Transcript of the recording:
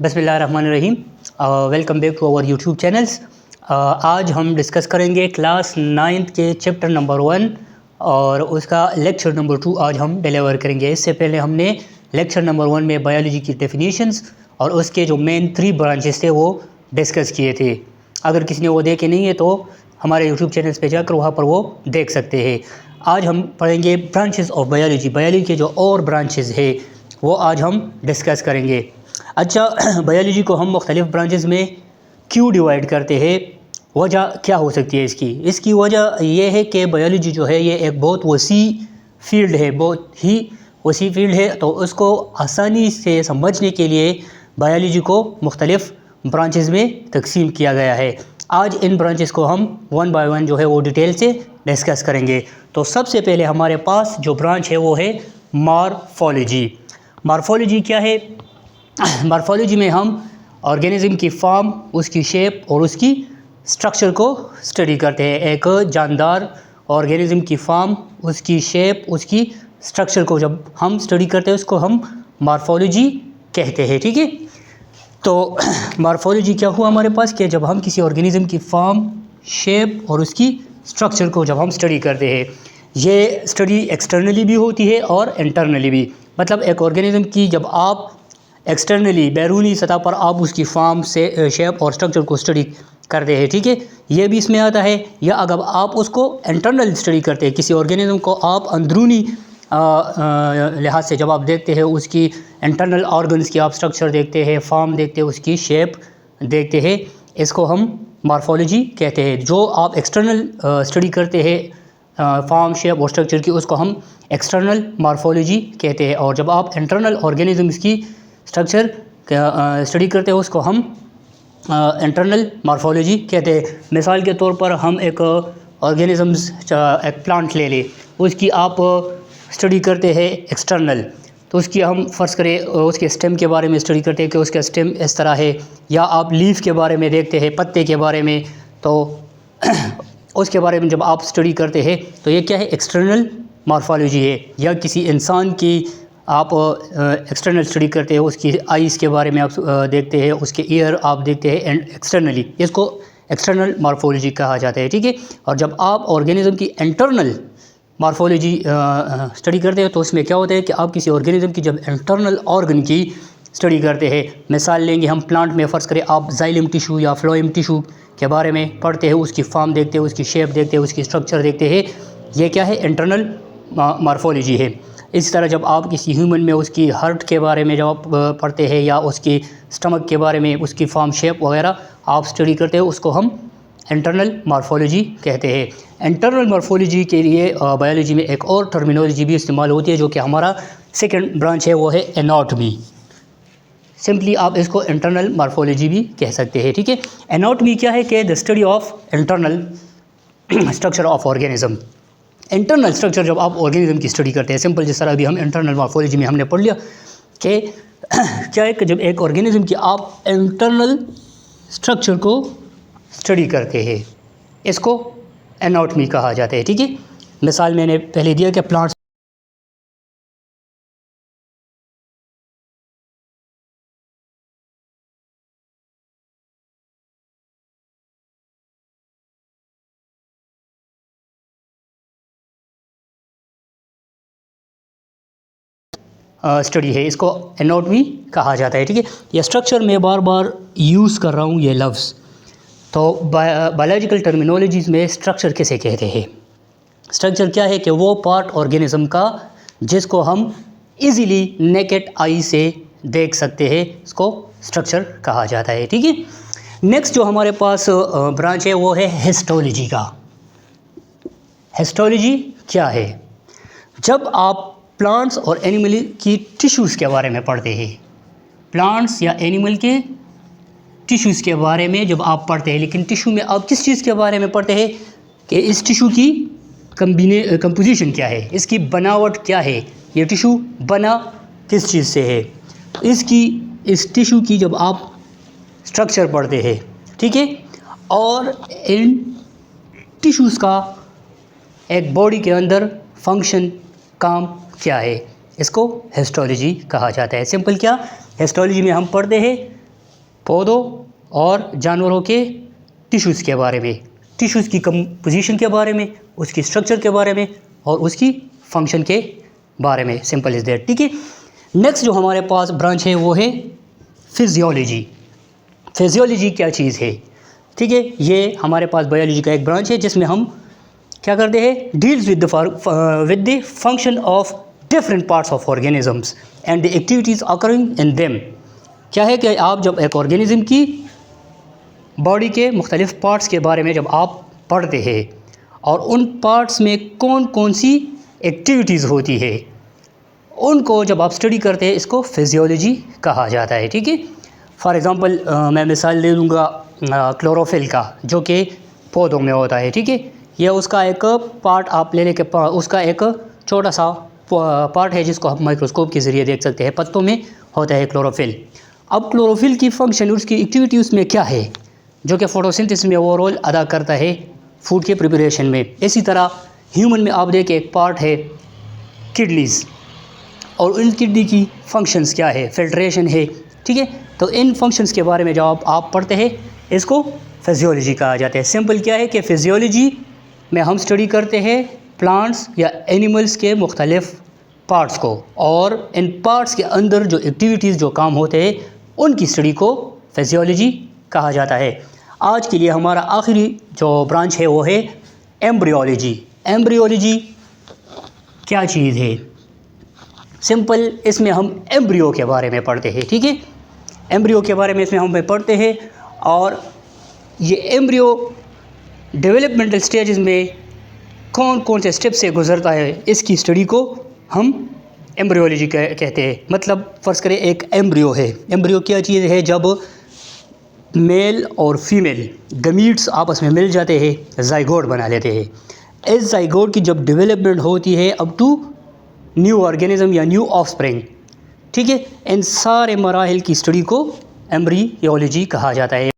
बिस्मिल्लाहिर्रहमानिर्रहीम। Welcome back to our YouTube channels. आज हम डिस्कस करेंगे क्लास 9th के चैप्टर नंबर 1 और उसका लेक्चर नंबर 2 आज हम डिलीवर करेंगे। इससे पहले हमने लेक्चर नंबर 1 में बायोलॉजी की डेफिनेशंस और उसके जो मेन 3 ब्रांचेस थे वो डिस्कस किए थे। अगर किसी ने वो देखे नहीं है तो हमारे यूट्यूब चैनल्स पे जाकर वहाँ पर वो देख सकते हैं। आज हम पढ़ेंगे ब्रांचेस ऑफ बायोलॉजी। बायोलॉजी के जो और ब्रांचेस है वो आज हम डिस्कस करेंगे। अच्छा, बायोलॉजी को हम मुख्तलिफ ब्रांचेस में क्यों डिवाइड करते हैं, वजह क्या हो सकती है इसकी वजह यह है कि बायोलॉजी जो है ये एक बहुत वसी फील्ड है, बहुत ही वसी फील्ड है। तो उसको आसानी से समझने के लिए बायोलॉजी को मुख्तलिफ ब्रांचेस में तकसीम किया गया है। आज इन ब्रांचेस को हम वन बाय वन जो है वो डिटेल से डिस्कस करेंगे। तो सबसे पहले हमारे पास जो ब्रांच है वो है मॉर्फोलॉजी। मॉर्फोलॉजी क्या है? मॉर्फोलॉजी में हम ऑर्गेनिज्म की फॉर्म, उसकी शेप और उसकी स्ट्रक्चर को स्टडी करते हैं। एक जानदार ऑर्गेनिज्म की फॉर्म, उसकी शेप, उसकी स्ट्रक्चर को जब हम स्टडी करते हैं उसको हम मॉर्फोलॉजी कहते हैं। ठीक है, तो मॉर्फोलॉजी क्या हुआ हमारे पास कि जब हम किसी ऑर्गेनिज्म की फॉर्म, शेप और उसकी स्ट्रक्चर को जब हम स्टडी करते हैं, ये स्टडी एक्सटर्नली भी होती है और इंटरनली भी। मतलब एक ऑर्गेनिज्म की जब आप एक्सटर्नली बैरूनी सतह पर आप उसकी फॉर्म से शेप और स्ट्रक्चर को स्टडी करते हैं, ठीक है, ये भी इसमें आता है। या अगर आप उसको इंटरनल स्टडी करते हैं, किसी ऑर्गेनिज्म को आप अंदरूनी लिहाज से जब आप देखते हैं, उसकी इंटरनल ऑर्गन्स की आप स्ट्रक्चर देखते हैं, फॉर्म देखते हैं, उसकी शेप देखते हैं, इसको हम मॉर्फोलॉजी कहते हैं। जो आप एक्सटर्नल स्टडी करते हैं फॉर्म, शेप और स्ट्रक्चर की, उसको हम एक्सटर्नल मॉर्फोलॉजी कहते हैं। और जब आप इंटरनल ऑर्गेनिजम्स की स्ट्रक्चर स्टडी करते हैं उसको हम इंटरनल मॉर्फोलॉजी कहते हैं। मिसाल के तौर पर हम एक ऑर्गेनिजम्स, एक प्लांट ले लें, उसकी आप स्टडी करते हैं एक्सटर्नल, तो उसकी हम फ़र्ज़ करें उसके स्टेम के बारे में स्टडी करते हैं कि उसका स्टेम इस तरह है, या आप लीफ के बारे में देखते हैं, पत्ते के बारे में, तो उसके बारे में जब आप स्टडी करते हैं तो ये क्या है? एक्सटर्नल मॉर्फोलॉजी है। या किसी इंसान की आप एक्सटर्नल स्टडी करते हैं, उसकी आइज़ के बारे में आप देखते हैं, उसके ईयर आप देखते हैं एंड एक्सटर्नली, इसको एक्सटर्नल मॉर्फोलॉजी कहा जाता है। ठीक है, और जब आप ऑर्गेनिज्म की इंटरनल मॉर्फोलॉजी स्टडी करते हैं तो उसमें क्या होता है कि आप किसी ऑर्गेनिज्म की जब इंटरनल ऑर्गन की स्टडी करते हैं, मिसाल लेंगे हम प्लांट में, फ़र्ज़ करें आप जाइलम टिशू या फ्लोएम टिशू के बारे में पढ़ते हैं, उसकी फॉर्म देखते हैं, उसकी शेप देखते हैं, उसकी स्ट्रक्चर देखते हैं, ये क्या है? इंटरनल मॉर्फोलॉजी है। इस तरह जब आप किसी ह्यूमन में उसकी हार्ट के बारे में जब आप पढ़ते हैं या उसकी स्टमक के बारे में, उसकी फॉर्म, शेप वगैरह आप स्टडी करते हैं, उसको हम इंटरनल मॉर्फोलॉजी कहते हैं। इंटरनल मॉर्फोलॉजी के लिए बायोलॉजी में एक और टर्मिनोलॉजी भी इस्तेमाल होती है जो कि हमारा सेकंड ब्रांच है, वो है एनाटॉमी। सिंपली आप इसको इंटरनल मॉर्फोलॉजी भी कह सकते हैं। ठीक है, एनाटॉमी क्या है कि the study of internal structure of organism. Internal structure जब आप ऑर्गेनिज्म की स्टडी करते हैं, सिंपल जिस तरह अभी हम इंटरनल मॉर्फोलॉजी में हमने पढ़ लिया कि क्या है कि जब एक ऑर्गेनिज्म की आप इंटरनल स्ट्रक्चर को स्टडी करते हैं, इसको एनाटॉमी कहा जाता है। ठीक है, मिसाल मैंने पहले दिया कि प्लांट्स स्टडी है, इसको एनाटॉमी कहा जाता है। ठीक है, ये स्ट्रक्चर मैं बार बार यूज़ कर रहा हूँ ये लफ्ज़। तो बायोलॉजिकल टर्मिनोलॉजीज़ में स्ट्रक्चर किसे कहते हैं? स्ट्रक्चर क्या है कि वो पार्ट ऑर्गेनिज्म का जिसको हम इजीली नेकेड आई से देख सकते हैं, इसको स्ट्रक्चर कहा जाता है। ठीक है, नेक्स्ट जो हमारे पास ब्रांच है वो है हिस्टोलॉजी का। हिस्टोलॉजी क्या है? जब आप प्लांट्स और एनिमल की टिश्यूज़ के बारे में पढ़ते हैं, प्लांट्स या एनिमल के टिश्यूज़ के बारे में जब आप पढ़ते हैं, लेकिन टिश्यू में आप किस चीज़ के बारे में पढ़ते हैं कि इस टिश्यू की कंपोजिशन क्या है, इसकी बनावट क्या है, ये टिश्यू बना किस चीज़ से है, इस टिश्यू की जब आप स्ट्रक्चर पढ़ते हैं, ठीक है, और इन टिश्यूज़ का एक बॉडी के अंदर फंक्शन, काम क्या है, इसको हिस्टोलॉजी कहा जाता है। सिंपल क्या, हिस्टोलॉजी में हम पढ़ते हैं पौधों और जानवरों के टिश्यूज़ के बारे में, टिश्यूज़ की कंपोजिशन के बारे में, उसकी स्ट्रक्चर के बारे में और उसकी फंक्शन के बारे में। Simple is that. ठीक है। नेक्स्ट जो हमारे पास ब्रांच है वो है फिजियोलॉजी। फिजियोलॉजी क्या चीज़ है? ठीक है, ये हमारे पास बायोलॉजी का एक ब्रांच है जिसमें हम क्या करते हैं, deals with the function of different parts of organisms and the activities occurring in them. क्या है कि आप जब एक ऑर्गेनिज्म की बॉडी के मुख्तलिफ पार्ट्स के बारे में जब आप पढ़ते हैं और उन पार्ट्स में कौन कौन सी एक्टिविटीज़ होती है, उनको जब आप स्टडी करते हैं, इसको फिजियोलॉजी कहा जाता है। ठीक है। फॉर एग्ज़ाम्पल मैं मिसाल दे दूँगा क्लोरोफिल का, जो कि पौधों में होता है। ठीक है। यह उसका एक पार्ट आप लेने के उसका एक छोटा सा पार्ट है जिसको आप माइक्रोस्कोप के ज़रिए देख सकते हैं। पत्तों में होता है क्लोरोफिल। अब क्लोरोफिल की फंक्शन, उसकी एक्टिविटी उसमें क्या है, जो कि फोटोसिंथेसिस में वो रोल अदा करता है फूड के प्रिपरेशन में। इसी तरह ह्यूमन में आप देखें एक पार्ट है किडनीज़, और उन किडनी की फंक्शंस क्या है, फिल्ट्रेशन है। ठीक है। तो इन फंक्शंस के बारे में जब आप पढ़ते हैं, इसको फिजियोलॉजी कहा जाता है। सिंपल क्या है कि फिजियोलॉजी में हम स्टडी करते हैं प्लांट्स या एनिमल्स के मुख्तलिफ पार्ट्स को, और इन पार्ट्स के अंदर जो एक्टिविटीज़, जो काम होते हैं, उनकी स्टडी को फिजियोलॉजी कहा जाता है। आज के लिए हमारा आखिरी जो ब्रांच है वो है एम्ब्रियोलॉजी। एम्ब्रियोलॉजी क्या चीज़ है? सिंपल, इसमें हम एम्ब्रियो के बारे में पढ़ते हैं। ठीक है। एम्ब्रियो के बारे में इसमें हम पढ़ते हैं, और ये एम्ब्रियो डेवलपमेंटल स्टेजेस में कौन कौन से स्टेप से गुजरता है, इसकी स्टडी को हम एम्ब्रियोलॉजी कहते हैं। मतलब फ़र्ज़ करें एक एम्ब्रियो है। एम्ब्रियो क्या चीज़ है? जब मेल और फीमेल गमीट्स आपस में मिल जाते हैं, ज़ाइगोट बना लेते हैं। इस ज़ाइगोट की जब डेवलपमेंट होती है अप टू न्यू ऑर्गेनिज्म या न्यू ऑफस्प्रिंग, ठीक है, इन सारे मराहिल की स्टडी को एम्ब्रियोलॉजी कहा जाता है।